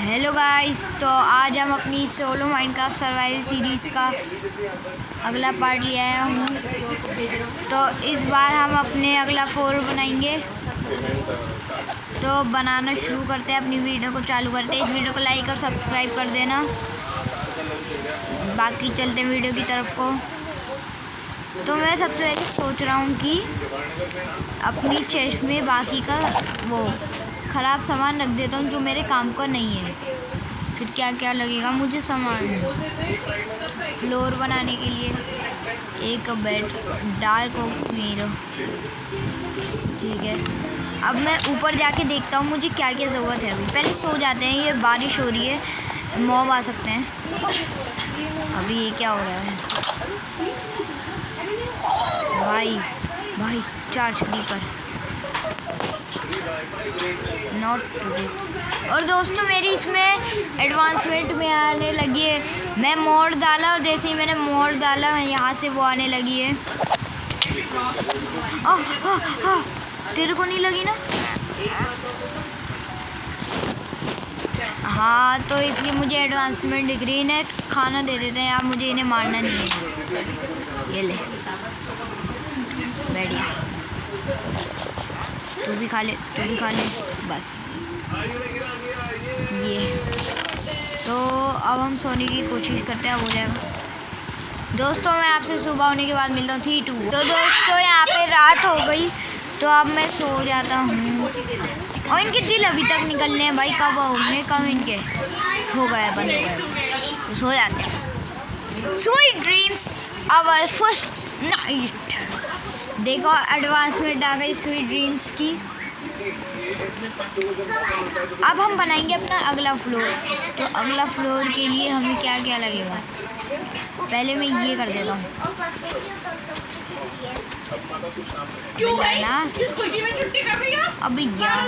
Hello guys, तो आज हम अपनी सोलो माइनक्राफ्ट सर्वाइवल सीरीज़ का अगला पार्ट ले आया हूँ। तो इस बार हम अपने अगला फ्लोर बनाएंगे। तो बनाना शुरू करते हैं, अपनी वीडियो को चालू करते हैं। इस वीडियो को लाइक और सब्सक्राइब कर देना। बाकी चलते हैं वीडियो की तरफ को। तो मैं सबसे पहले सोच रहा हूँ कि अपनी चेस्ट में बाकी का वो ख़राब सामान रख देता हूँ जो मेरे काम का नहीं है। फिर क्या क्या लगेगा मुझे सामान फ्लोर बनाने के लिए। एक बेड, डार्क ओक मिरर, ठीक है। अब मैं ऊपर जाके देखता हूँ मुझे क्या क्या ज़रूरत है। अभी पहले सो जाते हैं, ये बारिश हो रही है, मॉब आ सकते हैं। अभी ये क्या हो रहा है भाई? भाई 4 स्लीपर नॉट गुड। और दोस्तों मेरी इसमें एडवांसमेंट में आने लगी है। मैं मोड डाला और जैसे ही मैंने मोड डाला यहाँ से वो आने लगी है। तेरे को नहीं लगी ना? हाँ, तो इसलिए मुझे एडवांसमेंट दिख रही है। इन्हें खाना दे देते हैं यार, मुझे इन्हें मारना नहीं है। ये ले, बढ़िया। तू भी खा ले, तू भी खा ले, बस। ये तो अब हम सोने की कोशिश करते हैं, हो जाएगा। दोस्तों मैं आपसे सुबह होने के बाद मिलता हूँ 3-2। तो दोस्तों यहाँ पे रात हो गई, तो अब मैं सो जाता हूँ। और इनके दिल अभी तक निकलने हैं भाई, कब होंगे, कब इनके हो गए, बंद हो गए, तो सो जाते हैं। Sweet dreams our first night. देखो एडवांसमेंट आ गई स्वीट ड्रीम्स की। अब हम बनाएंगे अपना अगला फ्लोर। तो अगला फ्लोर के लिए हमें क्या क्या लगेगा, पहले मैं ये कर देता हूँ। क्यों भाई? किस खुशी में छुट्टी कर रही हो? अभी यार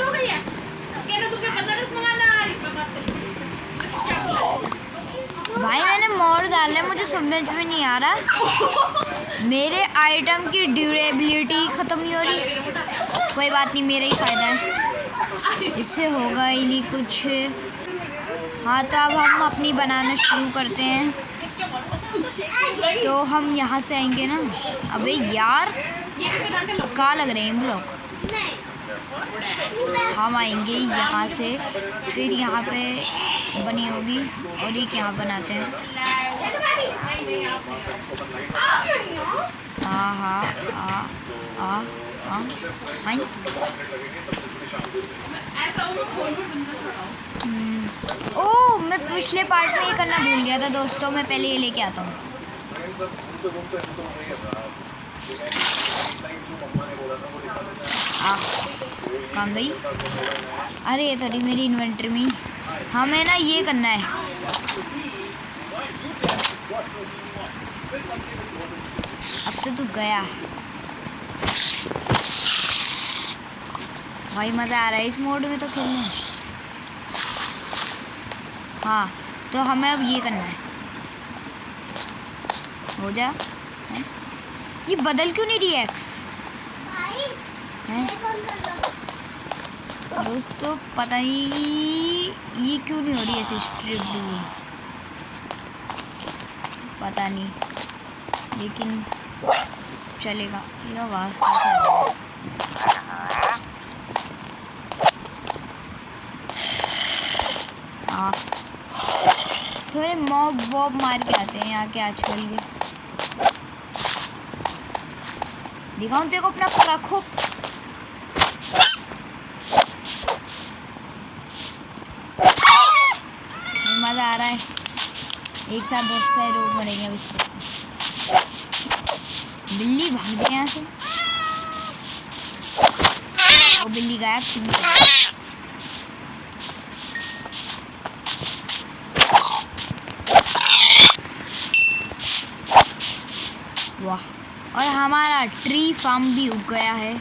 भाई मैंने मोड़ डाला है, मुझे समझ में नहीं आ रहा। मेरे आइटम की ड्यूरेबिलिटी ख़त्म नहीं हो रही। कोई बात नहीं, मेरा ही फ़ायदा है, इससे होगा ही नहीं कुछ। हाँ, तो अब हम अपनी बनाना शुरू करते हैं। तो हम यहाँ से आएंगे ना। अबे यार कहाँ लग रहे हैं ब्लॉक? हम आएंगे यहाँ से, फिर यहाँ पे बनी होगी और एक यहाँ बनाते हैं। हाँ हाँ हाँ हाँ हाँ हाँ। ओह, मैं पिछले पार्ट में ये करना भूल गया था दोस्तों। मैं पहले ये लेके आता हूँ। कहाँ गई? अरे ये थी मेरी इन्वेंटरी में। हमें ना ये करना है। अब तो तू गया भाई, मज़ा आ रहा है इस मोड में तो खेलने। हाँ, तो हमें अब ये करना है। हो जा है? ये बदल क्यों नहीं रही एक्स है? दोस्तों पता नहीं ये क्यों नहीं हो रही ऐसे स्ट्रिप डू, पता नहीं, लेकिन चलेगा। ये आवाज़ कैसे आ रही है? हाँ, थोड़े मॉब वॉब मार के आते हैं यहाँ के आजकल के। दिखाऊं तेरे को अपना प्रकोप? मज़ा आ रहा है, एक साथ बहुत सारे लोग मरेंगे अब इससे। बिल्ली भाग गई यहाँ से। वो बिल्ली गायब थी। वाह, और हमारा ट्री फार्म भी उग गया है।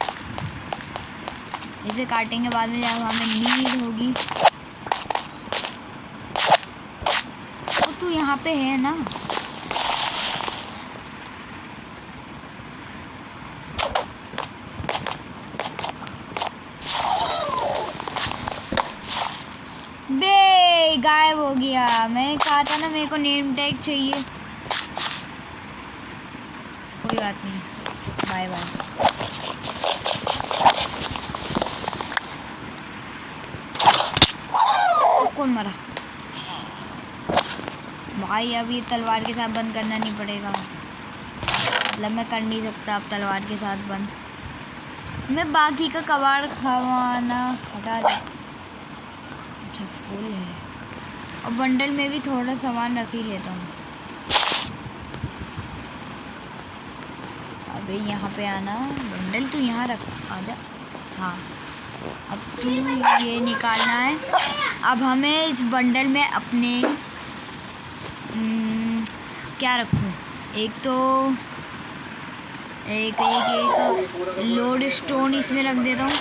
इसे काटेंगे बाद में जब हमें नीड होगी। तो तू यहाँ पे है ना? बे गायब हो गया। मैंने कहा था ना मेरे को नेम टैग चाहिए। कोई बात नहीं, बाय बाय। कौन मरा भाई? अब ये तलवार के साथ बंद करना नहीं पड़ेगा, मतलब मैं कर नहीं सकता अब तलवार के साथ बंद। मैं बाकी का कबाड़ खाना हटा दे। अच्छा फुल है, और बंडल में भी थोड़ा सामान रख ही लेता हूँ। अबे यहाँ पे आना, बंडल तू यहाँ रख, आजा। हाँ अब तू ये निकालना है। अब हमें इस बंडल में अपने क्या रखूँ? एक तो एक लोड स्टोन इसमें रख देता हूँ।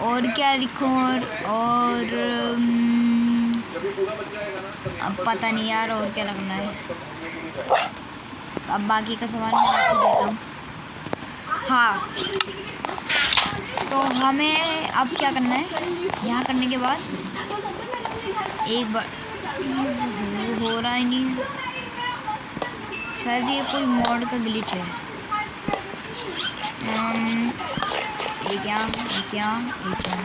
और क्या लिखूँ? और अब पता नहीं यार और क्या रखना है। अब बाकी का सामान मैं रख देता हूँ। हाँ तो हमें अब क्या करना है? यहाँ करने के बाद एक बार हो रहा ही नहीं, शायद ये कोई मोड का ग्लिच है। एक यहाँ, एक यहाँ, एक यहाँ।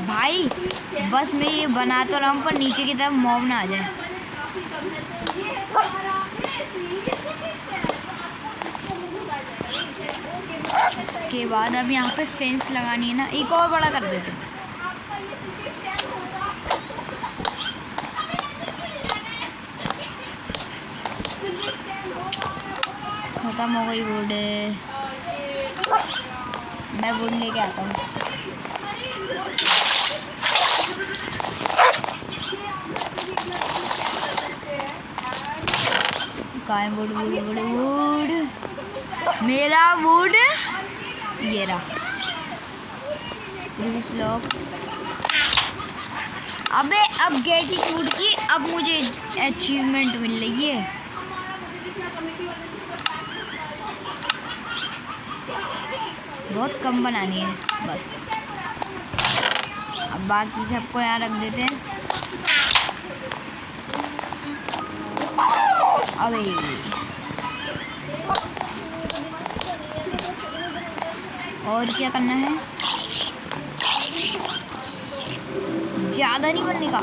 भाई बस मैं ये बना तो रहा हूँ पर नीचे की तरफ मॉब ना आ जाए। इसके बाद अब यहाँ पे फेंस लगानी है ना, एक और बड़ा कर देते हैं। खत्म हो गई वुड, मैं वुड लेके आता हूँ। कहाँ है वुड? वुड वुड वुड, मेरा वुड ये रहा। Spruce lock. अबे अब गेटिंग वुड की अब मुझे अचीवमेंट मिल रही है। बहुत कम बनानी है बस। अब बाकी सबको यहाँ रख देते हैं। अबे और क्या करना है? ज़्यादा नहीं बनने का।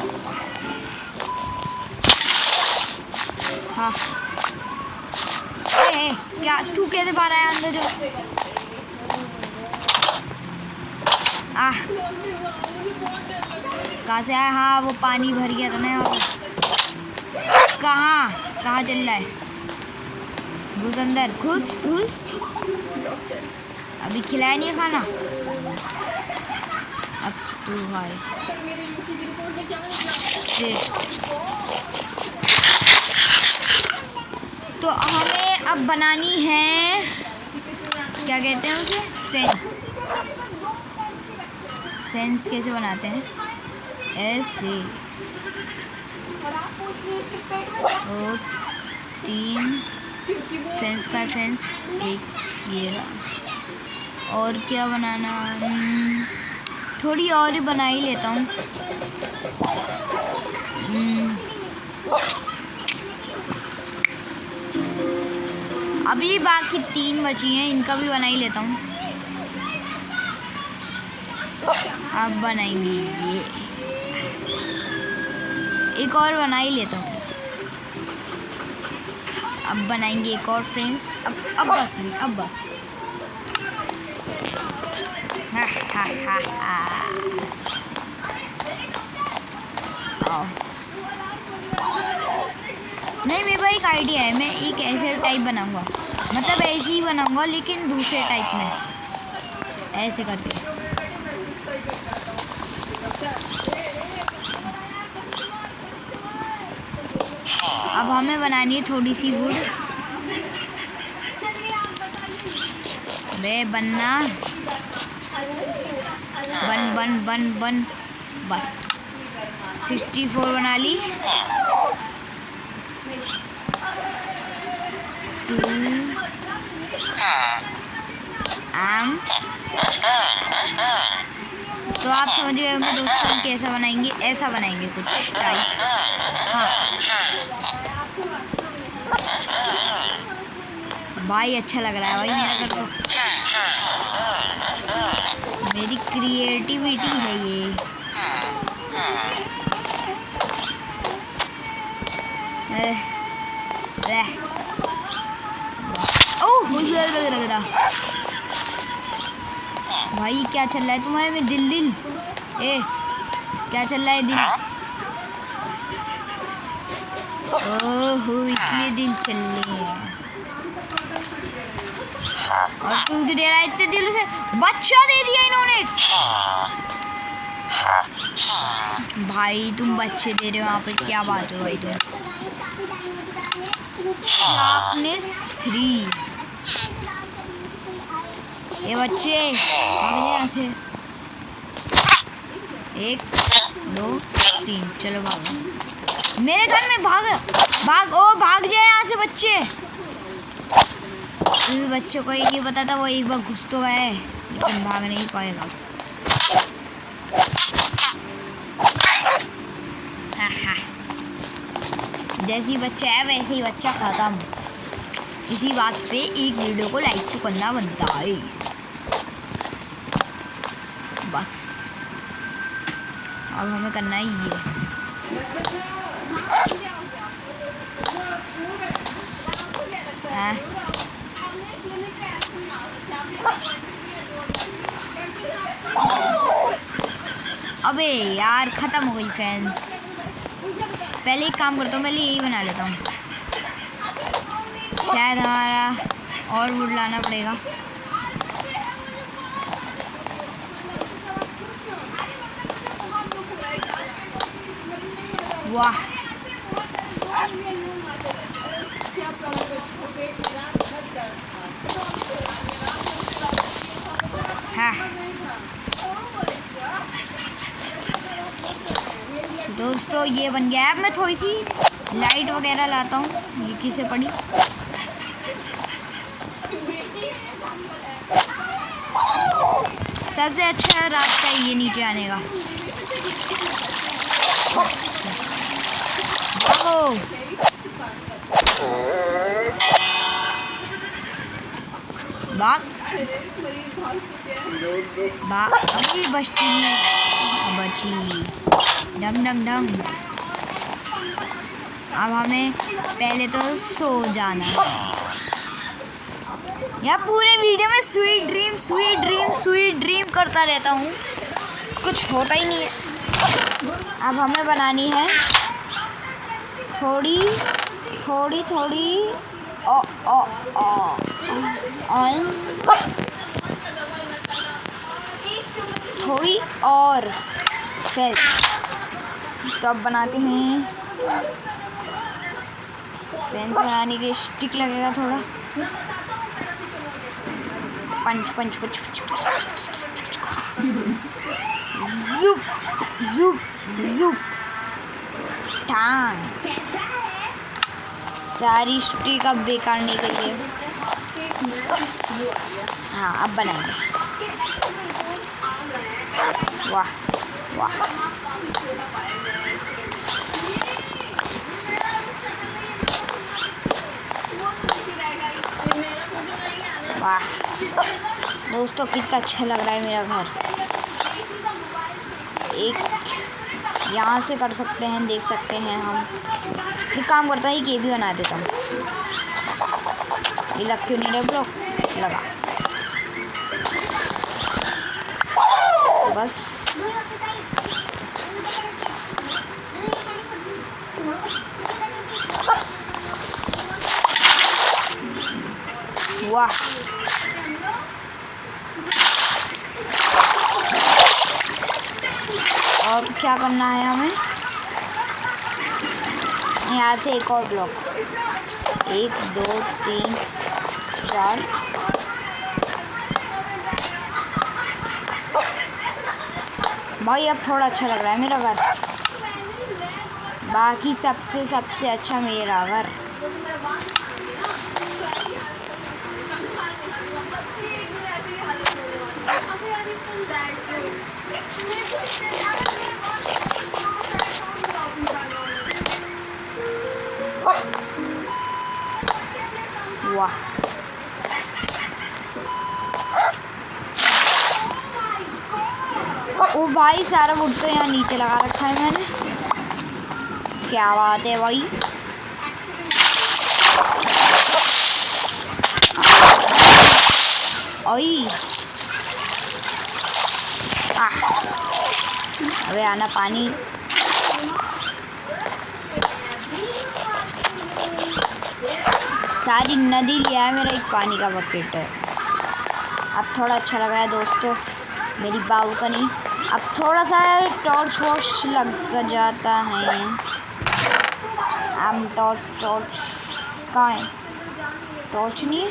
हाँ क्या तू कैसे पा रहा है अंदर जो? कहाँ से आया? हाँ वो पानी भर गया था ना यहाँ पे। कहाँ चल रहा है? घुस अंदर, घुस घुस। अभी खिलाया नहीं खाना, अब तू भाई। तो हमें अब बनानी है, क्या कहते हैं उसे? फेंस। फेंस कैसे बनाते हैं? ऐसे। और 3 फेंस का फेंस, एक ये रहा। और क्या बनाना? थोड़ी और ही बना ही लेता हूँ। अभी बाकी 3 बची हैं, इनका भी बना ही लेता हूँ। अब बनाएंगे ये, एक और बना ही लेता हूँ। अब बनाएंगे एक और फ्रेंड्स। अब बस नहीं, अब बस। नहीं मेरे पास एक आइडिया है, मैं एक ऐसे टाइप बनाऊंगा, मतलब ऐसे ही बनाऊंगा लेकिन दूसरे टाइप में, ऐसे करके। अब हमें बनानी है थोड़ी सी वुड। बे बनना, बन बन बन बन, बस 64 बना ली। 2 तो आप समझ गए होंगे दोस्तों हम कैसा बनाएंगे, ऐसा बनाएंगे कुछ टाइप। हाँ भाई अच्छा लग रहा है भाई मेरा घर तो, मेरी क्रिएटिविटी है ये। ओह भाई क्या चल रहा है तुम्हारे में? दिल दिल क्या चल रहा है दिल? ओहो इसमें दिल चल रही है। और तू क्यों दे रहा है इतने दिल से? बच्चा दे दिया इन्होंने। भाई तुम बच्चे दे रहे हो यहाँ पे, क्या बात है भाई तुम? शार्पनेस 3। ये बच्चे भाग यहाँ से। 1 2 3 चलो भागो मेरे घर में, भाग भाग भाग जाए यहाँ से बच्चे। इस बच्चों को ये नहीं पता था, वो एक बार घुस तो गए लेकिन भाग नहीं पाएगा। जैसी बच्चा है वैसे ही बच्चा खत्म। इसी बात पे एक वीडियो को लाइक तो करना बनता है बस। अब हमें करना ही ये। अबे यार ख़त्म हो गई फैंस। पहले एक काम करता हूँ, पहले यही बना लेता हूँ। शायद हमारा और वुड लाना पड़ेगा। वाह हाँ दोस्तों ये बन गया। अब मैं थोड़ी सी लाइट वगैरह लाता हूँ। ये किसे पड़ी? सबसे अच्छा रास्ता ये नीचे आने का। भाग भाग, अभी बचती नहीं बची। डंग डंग डंग। अब हमें पहले तो सो जाना है। यार पूरे वीडियो में sweet dream sweet dream sweet dream करता रहता हूँ, कुछ होता ही नहीं है। अब हमें बनानी है थोड़ी थोड़ी थोड़ी थोड़ी और फिर तो अब बनाते हैं। फेंस बनाने के स्टिक लगेगा थोड़ा। पंच पंच पंच जुप जुप जुप टांग। सारी स्टिक अब बेकार नहीं करिए। हाँ अब बनाएंगे। वाह वाह वाह दोस्तों कितना अच्छा लग रहा है मेरा घर। एक यहाँ से कर सकते हैं, देख सकते हैं हम। एक काम करता है कि ये भी बना देता हूँ। ये लग क्यों नहीं रहा ब्लॉक? लगा बस। वाह और क्या करना है हमें? यहाँ से एक और ब्लॉक। 1 2 3 4 भाई अब थोड़ा अच्छा लग रहा है मेरा घर। बाकी सबसे अच्छा मेरा घर। भाई सारा वुड तो यहाँ नीचे लगा रखा है मैंने। क्या बात है भाई। ओई अबे आना पानी। सारी नदी लिया है मेरा एक पानी का बकेट है। अब थोड़ा अच्छा लग रहा है दोस्तों मेरी बालकनी। अब थोड़ा सा टॉर्च वॉर्च लग जाता है। हम टॉर्च कहाँ है? टॉर्च नहीं है,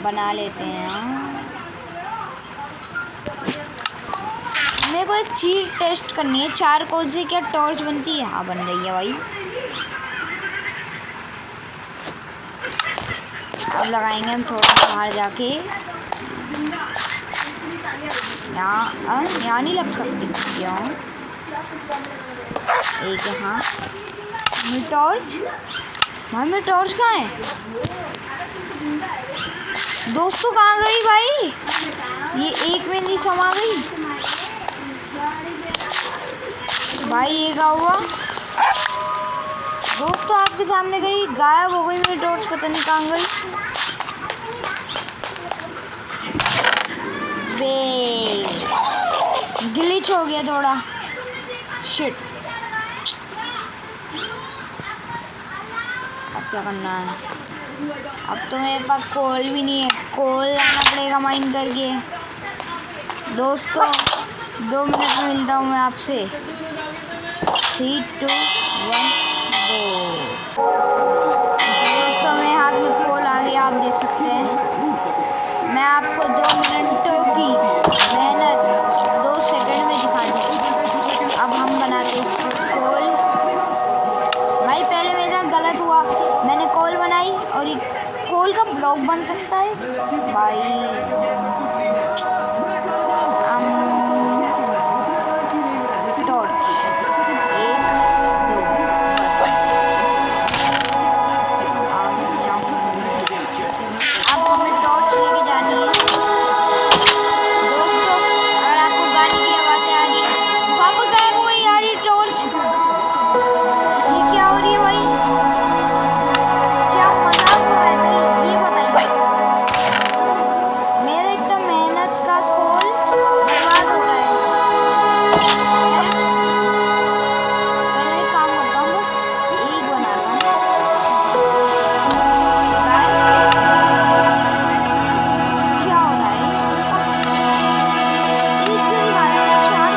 बना लेते हैं। मेरे को एक चीज़ टेस्ट करनी है, चारकोल से क्या टॉर्च बनती है? हाँ बन रही है भाई। अब लगाएंगे हम थोड़ा बाहर जाके। यहाँ नहीं लग सकती क्यों? एक यहाँ मेरी टॉर्च। भाई मेरी टॉर्च कहाँ है दोस्तों? कहाँ गई भाई? ये एक में नहीं समा गई भाई। ये क्या हुआ दोस्तों? आपके सामने गई, गायब हो गई मेरी टॉर्च, पता नहीं कहाँ गई। बे ग्लिच हो गया थोड़ा, शिट। अब क्या करना है? अब तो मेरे पास कोल भी नहीं है, कोल लाना पड़ेगा माइन करके। दोस्तों 2 मिनट में मिलता हूँ मैं आपसे। 3, 2, 1 गो। दोस्तों मेरे हाथ में कोल आ गया, आप देख सकते हैं। मैं आपको 2 मिनटों की मेहनत 2 सेकंड में दिखा दी। अब हम बनाते इसको कोल। भाई पहले मेरे साथ गलत हुआ, मैंने कोल बनाई और एक कोल का ब्लॉक बन सकता है भाई। टॉर्च 1, 2 बस। अब हमें टॉर्च लेके जानी है दोस्तों। अगर आपको गाड़ी की आवाज़ें आ रही है, वापस गायब हो गई यार ये टॉर्च। ये क्या हो रही है भाई? क्या मजाक हो रहा है? पहले ये बताइए, मेरे इतना मेहनत का कोल बर्बाद हो रहा है। पहले एक काम करता हूँ, बस एक बनाता हूँ। क्या हो रहा है? एक क्यों दिखा रहा है? 4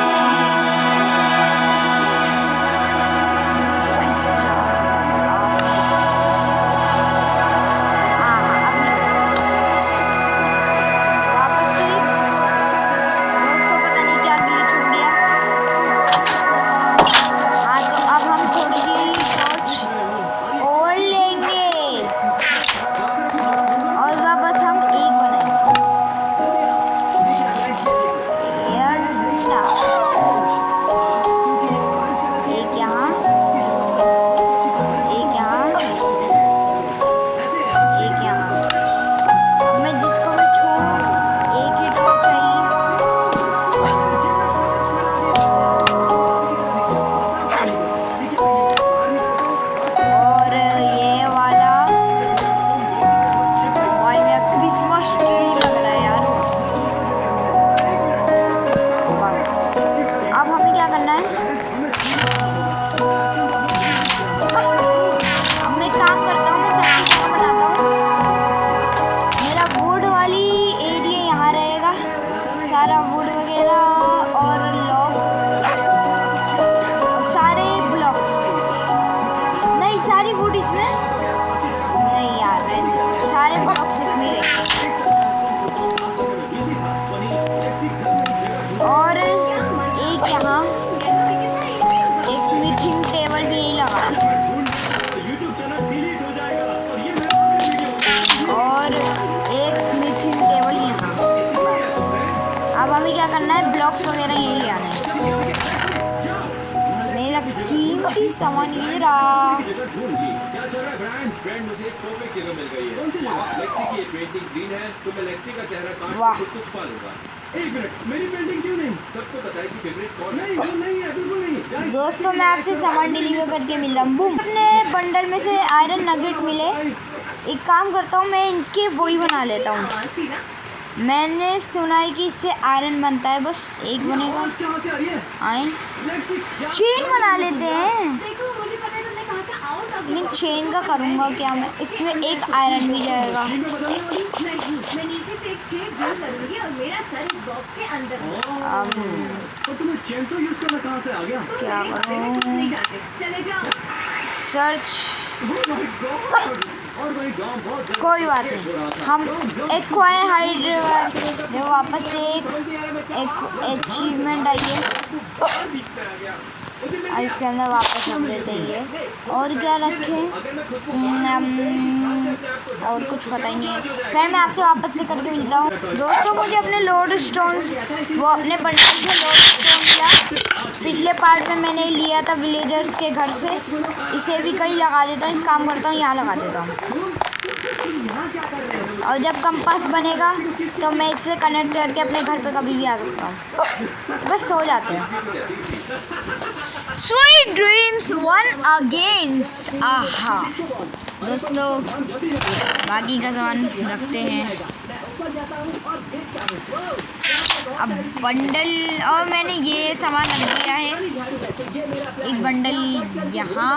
वापस से दोस्तों पता नहीं क्या ग्लिच हो गया। हाँ तो अब हम थोड़ी सी टॉर्च और लेंगे और वापस हम एक बनाएंगे। एक यहाँ, एक यहाँ, एक यहाँ। अब मैं जिसको भी छूऊं एक ही टॉर्च चाहिए। और ये वाला भाई मेरा क्रिसमस ट्री लग रहा है यार। बस अब हमें क्या करना है? अब मैं काम करता हूँ, मैं सबकी जगह बनाता हूँ। मेरा वुड वाली एरिया यहाँ रहेगा, सारा वुड वगैरह और लॉग और सारे ब्लॉक्स। नहीं सारी वुड इसमें नहीं यार, सारे ब्लॉक्स इसमें रहेंगे। और एक यहाँ एक स्मिथिंग टेबल भी यही लगा और एक स्मिथिंग टेबल यहाँ। बस अब हमें क्या करना है? ब्लॉक्स वगैरह यही ले आना है। मेरा कीमती सामान ये रहा। वाह एक मिनट, मेरी पेंटिंग क्यों नहीं? सबको पता है कि फेवरेट कौन है? नहीं, वो नहीं है, बिल्कुल नहीं। दोस्तों मैं आपसे सामान डिलीवर करके मिल रहा हूँ। बूम, अपने बंडल में से आयरन नगेट मिले। एक काम करता हूँ, मैं इनके वही बना लेता हूँ। मैंने सुना है कि इससे आयरन बनता है, बस एक बनेगा। आवाज कहाँ से आ रही है? आए लेक्सी, क्या? चेन बना लेते हैं, देखो मुझे पता है तुमने कहा था आओ तब। लेकिन चेन का करूँगा क्या मैं? इसमें एक आयरन भी जाएगा। मशीन में बदलने वाली? नहीं, मैं नीचे से एक छेद ड्रिल करूंगी और मेरा सर इस बॉक्स के अंदर होगा। तो तुम्हें चेनसो यूज करना कहाँ से आ गया? तुम क्या मेरे बारे में कुछ करूं? नहीं जानते, चले जाओ। Search, Oh my God! और भाई गांव बहुत ज़्यादा कोई बात नहीं, हम एक्वायर हाइड्रेट देखो वापस से एक अचीवमेंट आई है और इसके अंदर वापस रख देते हैं ये। और क्या रखें? और कुछ पता ही नहीं है। फ्रेंड मैं आपसे वापस से करके मिलता हूँ। दोस्तों मुझे अपने लोड स्टोन्स, वो अपने बंडल से लोड स्टोन मिला। पिछले पार्ट में मैंने लिया था विलेजर्स के घर से। इसे भी कहीं लगा देता हूँ, काम करता हूँ, यहाँ लगा देता हूँ। और जब कंपास बनेगा तो मैं इससे कनेक्ट करके अपने घर पे कभी भी आ सकता हूँ। बस सो जाते हैं। Sweet dreams one against. आहा दोस्तों बाकी का सामान रखते हैं। अब बंडल, और मैंने ये सामान रख दिया है। एक बंडल यहाँ,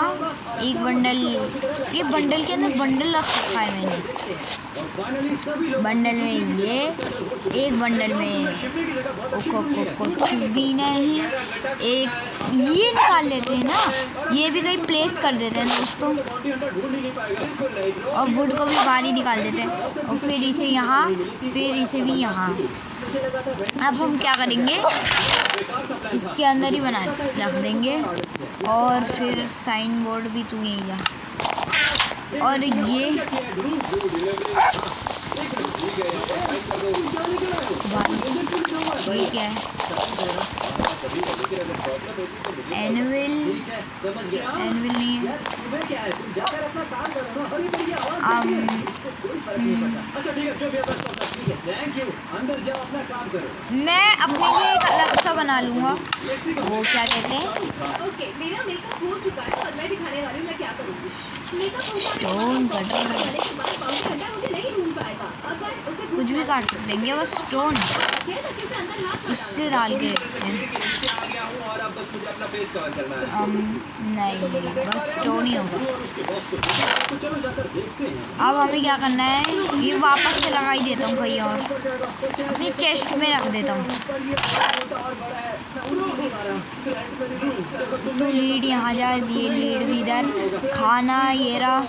एक बंडल, ये बंडल के अंदर बंडल रखा है मैंने। बंडल में ये, एक बंडल में कुछ भी नहीं। एक ये निकाल लेते हैं ना, ये भी कहीं प्लेस कर देते हैं दोस्तों। और वुड को भी बाहर ही निकाल देते हैं और फिर इसे यहाँ, फिर इसे भी यहाँ। अब हम क्या करेंगे, इसके अंदर ही बना रख देंगे। और फिर साइन बोर्ड भी तू यही जा। और ये भाई क्या है? एनुअल, एनुअल नहीं है। मैं अपने लिए एक अलग सा बना लूँगा, वो क्या कहते हैं, ओके, मेरा मेकअप हो चुका है और मैं दिखाने वाली हूँ मैं क्या करूँगी। मेकअप स्टोन कटर, मुझे नहीं ढूंढ पाएगा। अगर उसे कुछ भी काट सकते हैं बस स्टोन इससे डाल के रखते हैं। नहीं बस स्टोन ही होगा। अब हमें क्या करना है, ये वापस से लगा ही देता हूँ कहीं और, अपनी चेस्ट में रख देता हूँ। तो लीड यहाँ जा, ये लीड भी इधर, खाना ये रहा।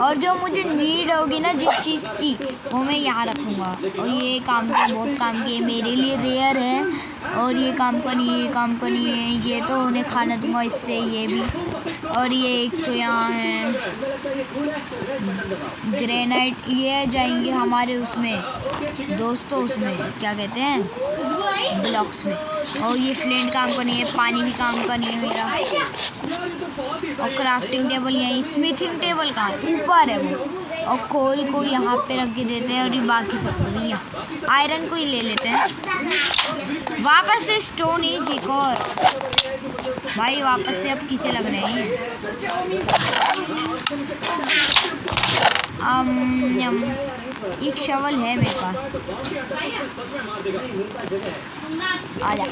और जो मुझे नीड होगी ना जिस चीज़ की, वो मैं यहाँ रखूँगा। और ये काम के बहुत काम के मेरे लिए रेयर है। और ये काम का नहीं, ये काम का नहीं है, ये तो उन्हें खाना दूंगा इससे, ये भी। और ये एक तो यहाँ है ग्रेनाइट, ये जाएंगे हमारे उसमें दोस्तों, उसमें क्या कहते हैं, ब्लॉक्स में। और ये फ्लेंट काम का नहीं है, पानी भी काम का नहीं है मेरा। और क्राफ्टिंग टेबल यहीं, स्मिथिंग टेबल कहाँ ऊपर है वो। और कोल को यहाँ पे रख के देते हैं और ये बाकी सब को भी यहाँ, आयरन को ही ले लेते हैं। वापस से स्टोन एज एक और भाई, वापस से अब किसे लग रहे हैं। एक शवल है मेरे पास, आजा।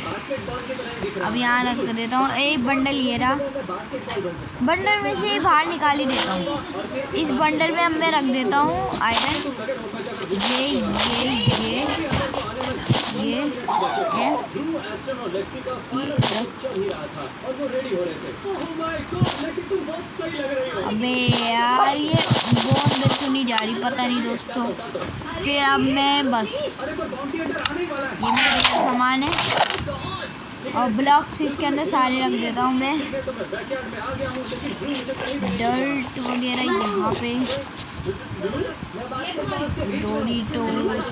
अब यहाँ रख देता हूँ। एक बंडल ये रहा, बंडल में से बाहर निकाल ही देता हूँ। इस बंडल में अब मैं रख देता हूँ आयरन, ये है। अबे यार ये बोन बिल्कुल नहीं जा रही, पता नहीं दोस्तों। फिर अब मैं बस, ये मेरा सामान है और ब्लॉक्स इसके अंदर सारे रख देता हूँ मैं। डर्ट वगैरह यहाँ पे, डोरिटोस,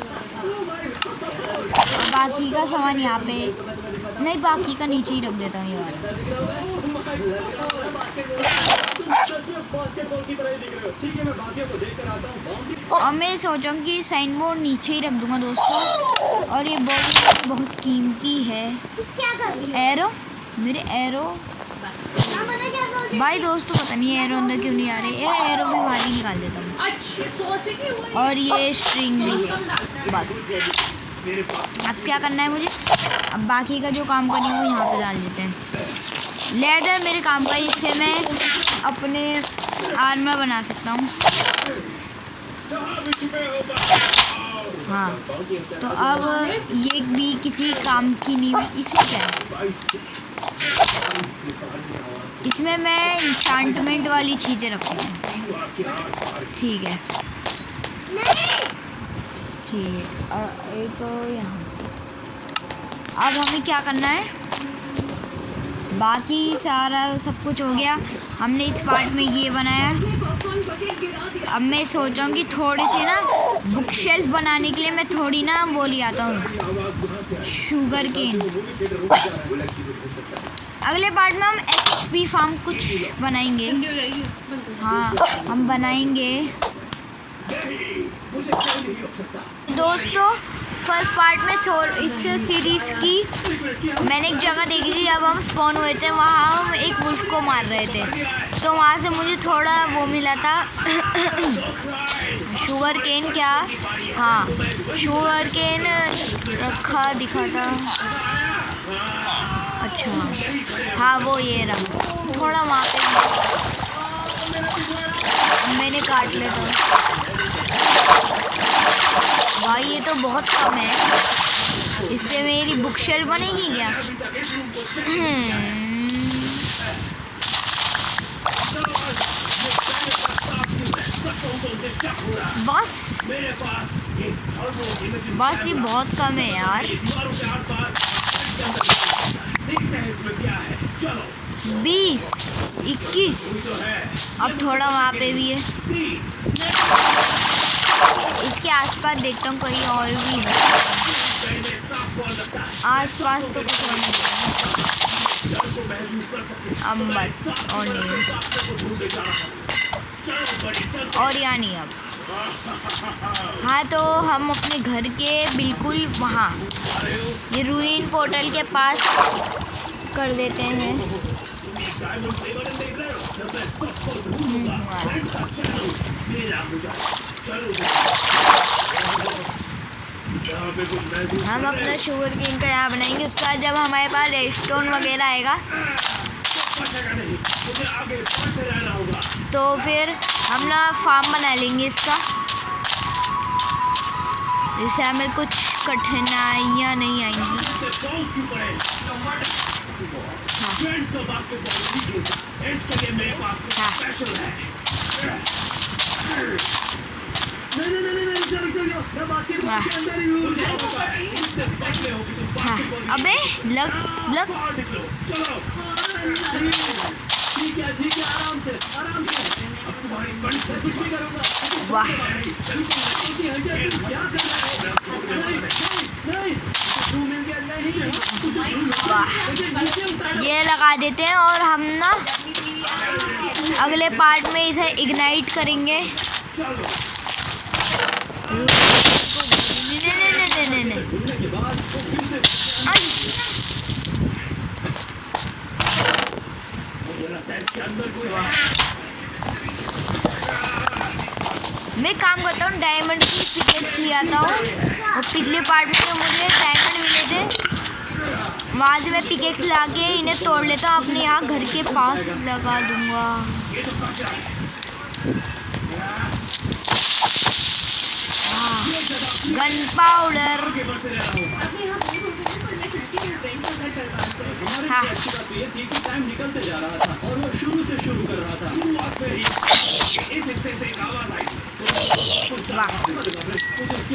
बाकी का सामान यहाँ पे नहीं, बाकी का नीचे ही रख देता हूँ यार। बास्केटबॉल की तरह ही दिख रहे हो। ठीक है, मैं बाकियों को देख कर आता हूँ। बाउंड्री और मैं सोचा कि साइन बोर्ड नीचे ही रख दूंगा दोस्तों। और ये बॉल बहुत कीमती है। क्या कर रही एरो, मेरे एरो भाई दोस्तों, पता नहीं एरो अंदर क्यों नहीं आ रहे। ये एरो भी बाहर ही निकाल देता हूँ। अच्छी सॉस है कि वो और ये स्ट्रिंग भी है। बस अब क्या करना है मुझे, अब बाकी का जो काम करना है वो यहाँ पे डाल देते हैं। लेदर मेरे काम का, इससे मैं अपने आर्मर बना सकता हूँ। हाँ, तो अब ये भी किसी काम की नहीं हुई। इसमें क्या है, इसमें मैं इंचांटमेंट वाली चीज़ें रखूँगी। ठीक है, ठीक है। एक यहाँ, अब हमें क्या करना है, बाकी सारा सब कुछ हो गया। हमने इस पार्ट में ये बनाया। अब मैं सोच रहा हूँ कि थोड़ी सी ना बुक शेल्फ बनाने के लिए मैं थोड़ी ना वो ले आता हूँ, शुगर केन। अगले पार्ट में हम एक्सपी फार्म कुछ बनाएंगे। हाँ, हम बनाएंगे दोस्तों। फर्स्ट पार्ट में इस सीरीज़ की मैंने एक जगह देखी थी, जब हम स्पॉन हुए थे वहाँ हम एक वुल्फ को मार रहे थे, तो वहाँ से मुझे थोड़ा वो मिला था शुगर केन। क्या, हाँ, शुगर केन रखा दिखा था। अच्छा, हाँ, वो ये रहा थोड़ा वहाँ पे, मैंने काट लेता हूँ। भाई ये तो बहुत कम है, इससे मेरी बुक शेल्फ बनेगी क्या? बस बस ये बहुत कम है यार। 20, 21, अब थोड़ा वहाँ पे भी है। इसके आसपास देखता हूँ कहीं और भी है। आसपास तो कुछ और नहीं है। अब बस और नहीं, और या नहीं अब। हाँ, तो हम अपने घर के बिल्कुल वहाँ ये रूइन पोर्टल के पास कर देते हैं। हम अपना शुगर केन का यहाँ बनाएंगे। उसके बाद जब हमारे पास रेडस्टोन वगैरह आएगा तो फिर हम ना फार्म बना लेंगे इसका, जिससे हमें कुछ कठिनाइयाँ नहीं आएंगी। हाँ, अबे लग लग। वाह, वाह, ये लगा देते हैं और हम ना अगले पार्ट में इसे इग्नाइट करेंगे। मैं काम करता हूँ, डायमंड की पिकेट्स ले आता हूँ, और पिछले पार्ट में तो मुझे डायमंड मिले थे, वहाँ से मैं पिकेट्स ला के इन्हें तोड़ लेता हूँ, अपने यहाँ घर के पास लगा दूँगा। Gun powder. हाँ, टाइम निकलते जा रहा था और वो शुरू से शुरू कर रहा था। इस हिस्से से एक आवाज आई। उसकी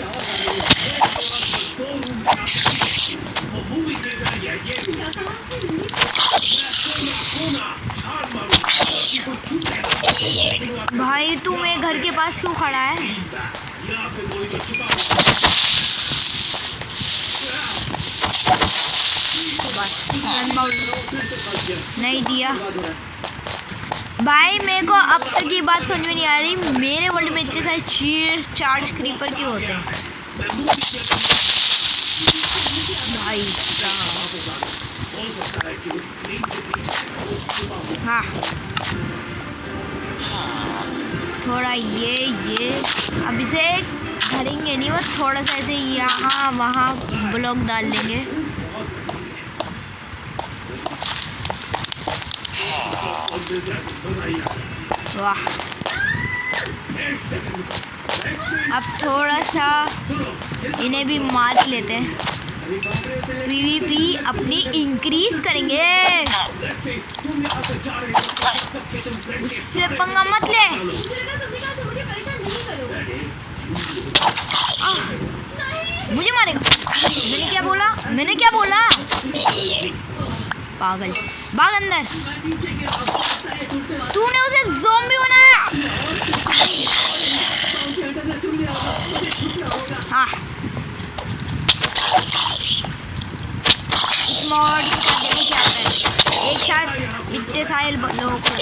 आवाज आ रही है। भाई तू मेरे घर के पास क्यों खड़ा है? नहीं दिया। भाई मेरे को अब तक ये बात समझ में नहीं आ रही, मेरे वर्ल्ड में इतने सारे चार्ज क्रीपर क्यों होते हैं भाई साहब। हाँ थोड़ा ये अब इसे भरेंगे नहीं, वो थोड़ा सा ऐसे यहाँ वहाँ ब्लॉक डाल देंगे। वाह अब थोड़ा सा इन्हें भी मार लेते हैं, पीवीपी अपनी इंक्रीज करेंगे, उससे पंगा मत ले। मुझे लगा तुमने कहा तुम मुझे परेशान नहीं करोगे। मुझे मारेगा, मैंने क्या बोला पागल, भाग अंदर। तूने उसे ज़ॉम्बी बनाया। हाँ इस मॉड को क्या है, एक साथ इतने सारे लोगों को।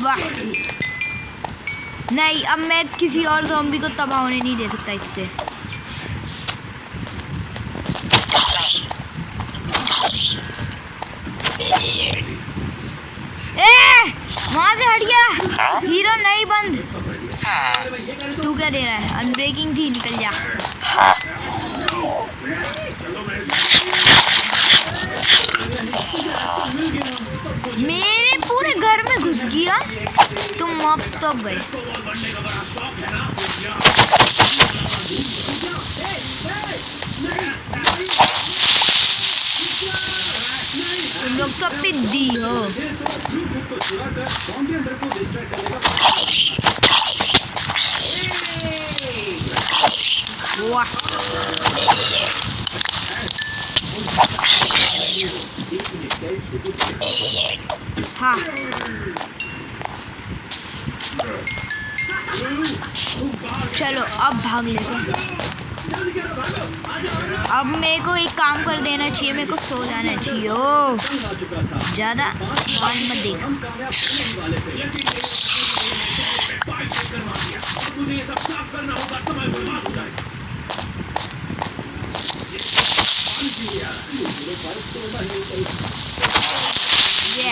वाह नहीं, अब मैं किसी और ज़ॉम्बी को तबाह होने नहीं दे सकता इससे। वहां से हट गया, हीरो नहीं बंद। तू क्या दे रहा है, अनब्रेकिंग थी, निकल जा। मेरे पूरे घर में घुस गया, तुम मॉब तो गए। तुम लोग तो पिद्दी हो। वाह हाँ चलो अब भाग लेते हैं। अब मेरे को एक काम कर देना चाहिए, मेरे को सो जाना चाहिए। ओ ज़्यादा मान मत देगा। ये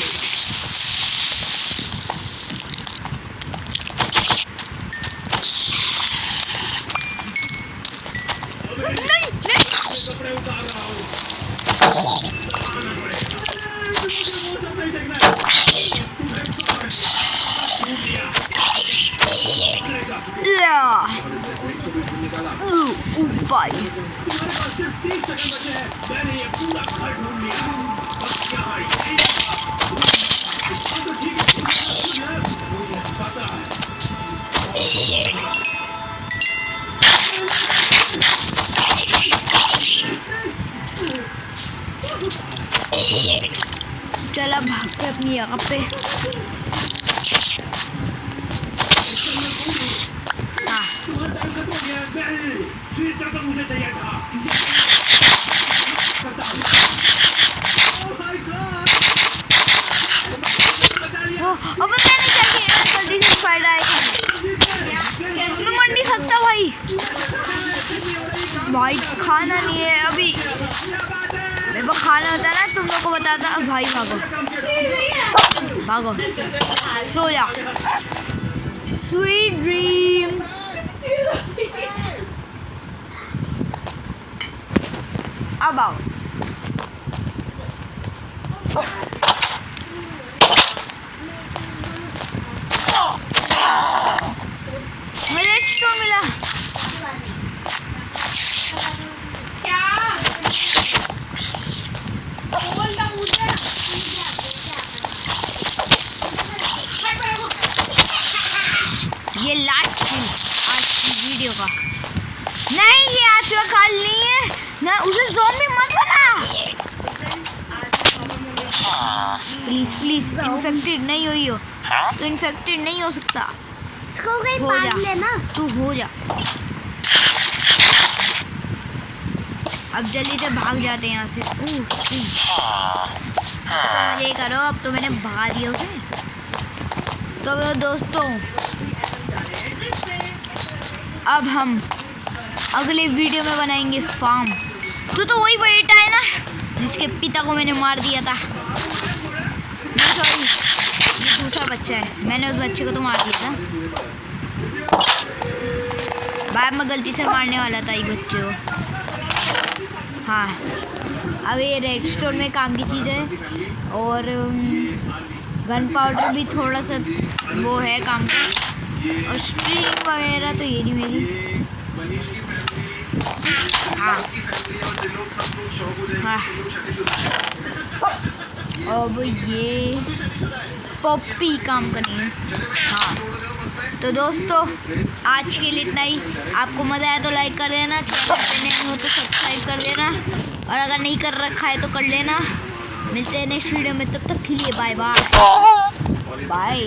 भाई चला भागते अपनी जगह पे। मुझे चाहिए था। अबे मैंने क्या किया, जल्दी से फायर आया, मैं मर नहीं सकता भाई। भाई खाना नहीं है अभी, मेरे पास खाना होता ना तुम लोग को बताता। भाई भागो भागो, सो जा, स्वीट ड्रीम्स। अब आओ, मुझे स्टोन मिला। ये लास्ट आज की वीडियो का नहीं, ये आज का काल नहीं है ना, उसे ज़ॉम्बी मत बना प्लीज प्लीज। इन्फेक्टेड नहीं हुई हो तो इन्फेक्टेड नहीं हो सकता। इसको कहीं पाल लेना, तू हो जा। अब जल्दी से भाग जाते हैं यहाँ से। तो मजे करो, अब तो मैंने भगा दिया उसे। तो दोस्तों अब हम अगले वीडियो में बनाएंगे फार्म। तो वही बेटा है ना जिसके पिता को मैंने मार दिया था। सॉरी, ये दूसरा बच्चा है, मैंने उस बच्चे को तो मार दिया था। भाई मैं गलती से मारने वाला था ये बच्चे को। हाँ, अब ये रेडस्टोन में काम की चीज़ है और गन पाउडर भी थोड़ा सा वो है काम का, और स्ट्रिंग वगैरह तो ये नहीं मेरी। हाँ हाँ, अब ये पॉपी काम करनी है। हाँ तो दोस्तों आज के लिए इतना ही। आपको मज़ा आया तो लाइक कर देना, चैनल पे नहीं हो तो सब्सक्राइब कर देना, और अगर नहीं कर रखा है तो कर लेना। मिलते हैं नेक्स्ट वीडियो में, तब तक के लिए बाय बाय बाय।